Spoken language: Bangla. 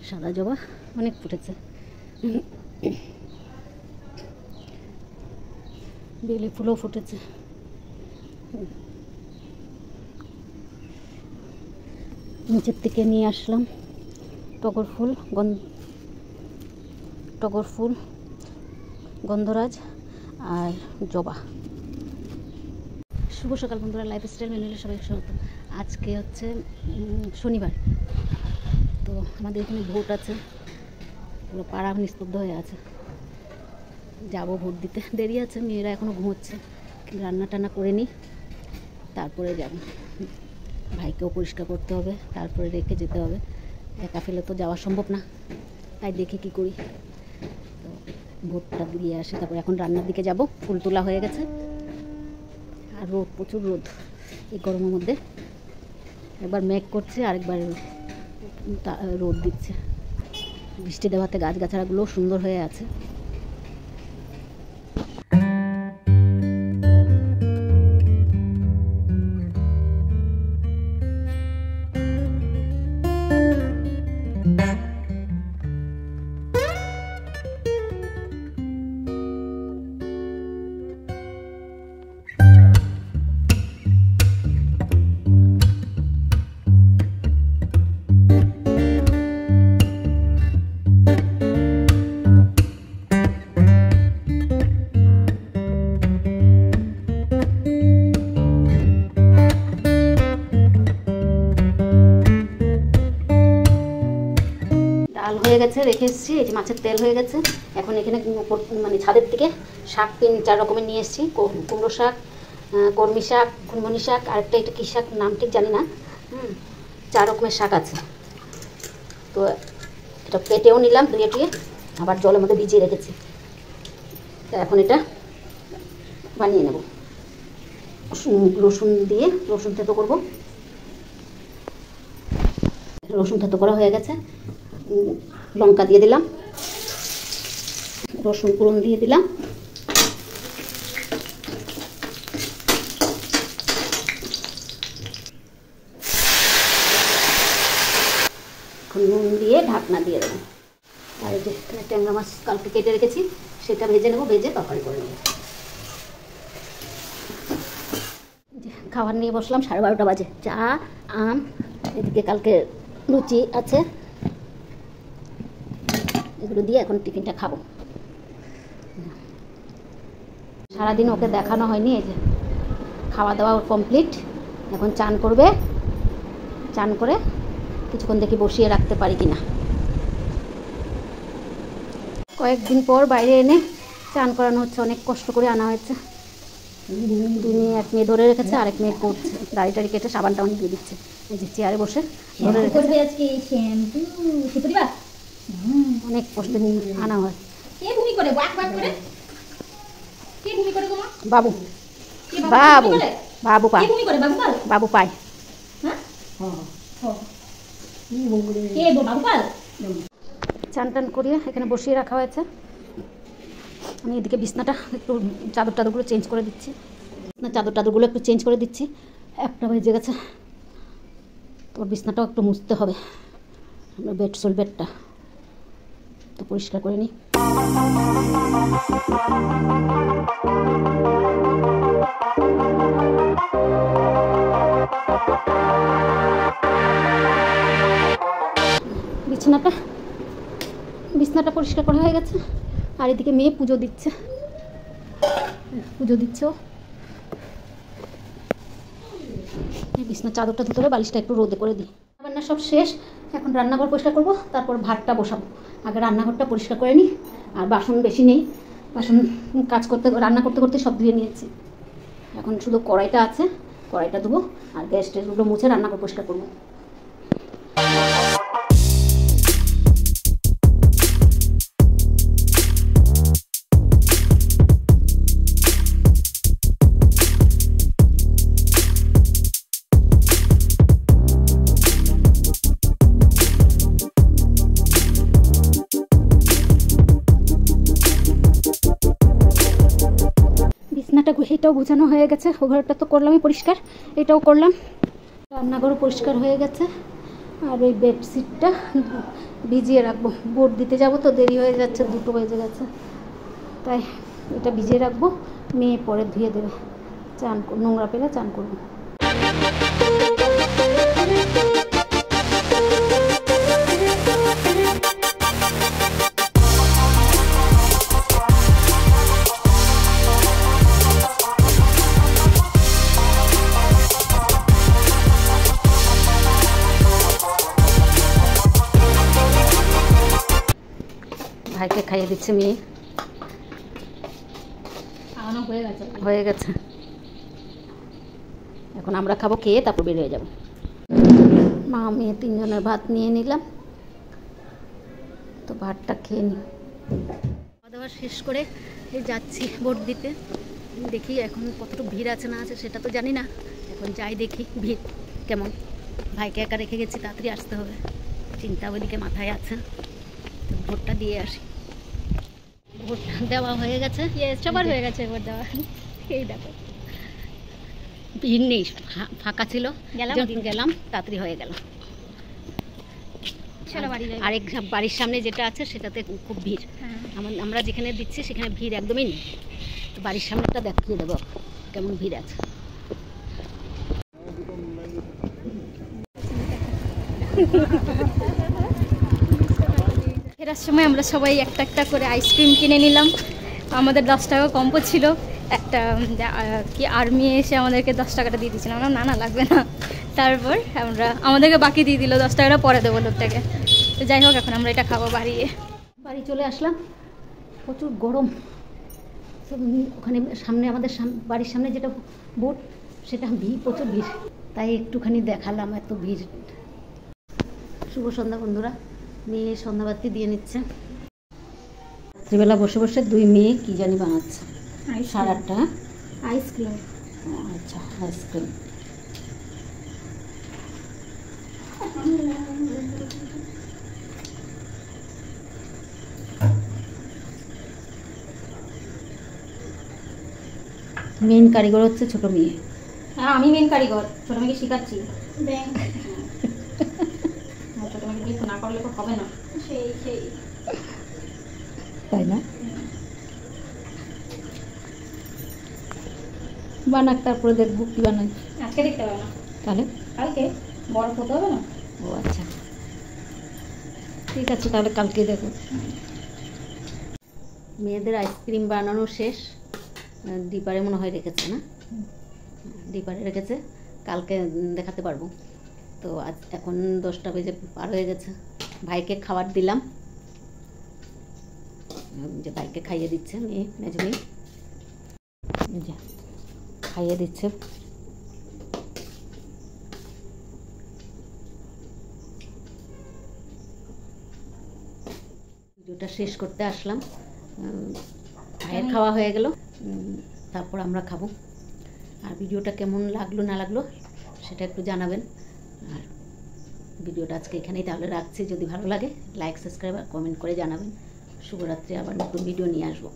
সাদা জবা অনেক ফুটেছে, বেলি ফুলও ফুটেছে। নিচের থেকে নিয়ে আসলাম টগর ফুল, গন্ধরাজ আর জবা। শুভ সকাল বন্ধুরা, লাইফস্টাইল মেনুলে সবাই স্বাগত। আজকে হচ্ছে শনিবার, তো আমাদের এখানে ভোট আছে, পুরো পাড়া নিস্তব্ধ হয়ে আছে। যাবো ভোট দিতে, দেরি আছে, মেয়েরা এখনও ঘুমোচ্ছে, রান্না টান্না করে নিই, তারপরে যাব। ভাইকেও পরিষ্কার করতে হবে, তারপরে রেখে যেতে হবে, একা ফেলে তো যাওয়া সম্ভব না, তাই দেখে কি করি। তো ভোটটা দিয়ে আসে, তারপরে এখন রান্নার দিকে যাব। ফুল তোলা হয়ে গেছে, আর রোদ, প্রচুর রোদ এই গরমের মধ্যে। একবার মেঘ করছে, আরেকবার রোদ দিচ্ছে। বৃষ্টি দেওয়াতে গাছগাছাড়াগুলো সুন্দর হয়ে আছে। ডাল হয়ে গেছে, রেখে এসেছি। এই যে মাছের তেল হয়ে গেছে। এখন এখানে মানে ছাদের থেকে শাক 3-4 রকমের নিয়ে এসেছি। কুমড়ো শাক, কলমি শাক, ঘুনমনি শাক, আরেকটা এটা কী শাক নাম ঠিক জানি না। 4 রকমের শাক আছে। তো এটা কেটেও নিলাম, ধুয়ে আবার জলের মধ্যে ভিজিয়ে রেখেছি। তো এখন এটা বানিয়ে নেব। রসুন দিয়ে রসুন থেতো করব। রসুন থেতো করা হয়ে গেছে। লঙ্কা দিয়ে দিলাম, রসুন ফোড়ন দিয়ে দিলাম, নুন দিয়ে ঢাকনা দিয়ে দেবো। আর এই যে ট্যাংরা মাছ কালকে কেটে রেখেছি, সেটা ভেজে নেবো, ভেজে তরকারি করে নেবো। খাবার নিয়ে বসলাম, 12:30 বাজে। চা, আম, এদিকে কালকে লুচি আছে, এগুলো দিয়ে এখন টিফিনটা খাবো। সারাদিন ওকে দেখানো হয়নি, এই যে খাওয়া দাওয়া কমপ্লিট। এখন চান করবে, চান করে কিছুক্ষণ দেখি বসিয়ে রাখতে পারি কিনা। কয়েকদিন পর বাইরে এনে চান করানো হচ্ছে, অনেক কষ্ট করে আনা হয়েছে। 2 মেয়ে, 1 মেয়ে ধরে রেখেছে, আরেক মেয়ে করছে, দাড়ি টাড়ি কেটে সাবান টাবান দিয়ে দিচ্ছে। এই যে চেয়ারে বসে ধরে রেখেছে। অনেক কষ্টে আনা হয়। বাবু বাবু বাবু পায়, বাবু পায়। চান টান করিয়ে এখানে বসিয়ে রাখা হয়েছে। আমি এদিকে বিছনাটা একটু চাদর টাদরগুলো চেঞ্জ করে দিচ্ছি। চাদর টাদরগুলো একটু চেঞ্জ করে দিচ্ছি। 1টা বেজে গেছে, তো বিছনাটাও একটু মুছতে হবে। বেডটা তো পরিষ্কার করে নিই। বিছনাটা পরিষ্কার করা হয়ে গেছে। আর এদিকে মেয়ে পুজো দিচ্ছে। বিছনার চাদরটা ধরে বালিশটা একটু রোদে করে দিই। রান্না সব শেষ, এখন রান্নাঘর পরিষ্কার করব, তারপর ভাতটা বসাবো। আগে রান্নাঘরটা পরিষ্কার করে নিই। আর বাসন বেশি নেই, বাসন রান্না করতে করতে সব ধুয়ে নিয়েছি। এখন শুধু কড়াইটা আছে, কড়াইটা ধুবো, আর গ্যাস ট্যাসগুলো মুছে রান্নাঘর পরিষ্কার করবো। এটাও গুছানো হয়ে গেছে। ও ঘরটা তো করলামই পরিষ্কার, এটাও করলাম। রান্নাঘরও পরিষ্কার হয়ে গেছে। আর এই বেডশিটটা ভিজিয়ে রাখবো, বোট দিতে যাব তো দেরি হয়ে যাচ্ছে, 2টো বেজে গেছে, তাই এটা ভিজিয়ে রাখবো। মেয়ে পরে ধুয়ে দেবে, চান নোংরা পেলে চান করবো। ভাইকে খাইয়ে দিচ্ছে মেয়ে, খাওয়ানো হয়ে গেছে। এখন আমরা খাবো, খেয়ে তারপর বের হয়ে যাবো। মা মেয়ে 3 জনের ভাত নিয়ে নিলাম, তো ভাতটা খেয়ে নিই। খাওয়া দাওয়া শেষ করে এই যাচ্ছি ভোট দিতে। দেখি এখন কতটুকু ভিড় আছে না আছে সেটা তো জানি না, এখন যাই দেখি ভিড় কেমন। ভাইকে একা রেখে গেছি, তাড়াতাড়ি আসতে হবে, চিন্তা ওইদিকে মাথায় আছে। ভোটটা দিয়ে আসি। ভোট দেওয়া হয়ে গেছে, সবার হয়ে গেছে ভোট দেওয়া। এই দেখো ভিড় নেই, ফাঁকা ছিল, গেলাম তাড়াতাড়ি হয়ে গেল। আরেক বাড়ির সামনে যেটা আছে সেটাতে খুব ভিড়। আমরা যেখানে দিচ্ছি সেখানে ভিড় একদমই নেই। বাড়ির সামনেটা দেখিয়ে দেবো কেমন ভিড় আছে। ফেরার সময় আমরা সবাই একটা একটা করে আইসক্রিম কিনে নিলাম। আমাদের 10 টাকা কম্বো ছিল। একটা কি আর্মি এসে আমাদেরকে 10 টাকাটা দিয়ে দিয়েছিলাম, আমরা না লাগবে না। তারপর আমাদেরকে বাকি দিয়ে দিল, 10 টাকাটা পরে দেবো লোকটাকে। তো যাই হোক, এখন আমরা এটা খাবো। বাড়ি চলে আসলাম, প্রচুর গরম। ওখানে সামনে আমাদের বাড়ির সামনে যেটা বোট, সেটা প্রচুর ভিড়, তাই একটুখানি দেখালাম এত ভিড়। শুভ সন্ধ্যা বন্ধুরা, মেয়ে সন্ধ্যাবাতি দিয়ে নিচ্ছে। রাত্রিবেলা বসে বসে 2 মেয়ে কি জানি বানাচ্ছে। 8:30 আইসক্রিম। আচ্ছা, আইসক্রিম। মেন কারিগর হচ্ছে ছোট মেয়ে। হ্যাঁ, আমি মেন কারিগর, ছোট মেয়েকে শেখাচ্ছি। ছোট মেয়েকে না করলে তো হবে না। সেই তাই না? বানাক, তারপরে দেখবো কি বানাই। আজকে দেখতে হবে না, তাহলে কালকে বড় হতে হবে না। ও আচ্ছা, ঠিক আছে, তাহলে কালকে দেখো। মেয়েদের আইসক্রিম বানানো শেষ। ডিপারে মনে হয় রেখেছে না, ডিপারে রেখেছে, কালকে দেখাতে পারবো। তো আজ এখন 10টা বেজে পার হয়ে গেছে। ভাইকে খাবার দিলাম, যে ভাইকে খাইয়ে দিচ্ছে মেয়ে, মেজো মেয়ে খাইয়ে দিচ্ছে। ভিডিওটা শেষ করতে আসলাম। ভাইয়ের খাওয়া হয়ে গেল, তারপর আমরা খাবো। আর ভিডিওটা কেমন লাগলো না লাগলো সেটা একটু জানাবেন। আর ভিডিওটা আজকে এখানেই তাহলে রাখছি। যদি ভালো লাগে লাইক, সাবস্ক্রাইব আর কমেন্ট করে জানাবেন। শুভরাত্রি, আবার নতুন ভিডিও নিয়ে আসবো।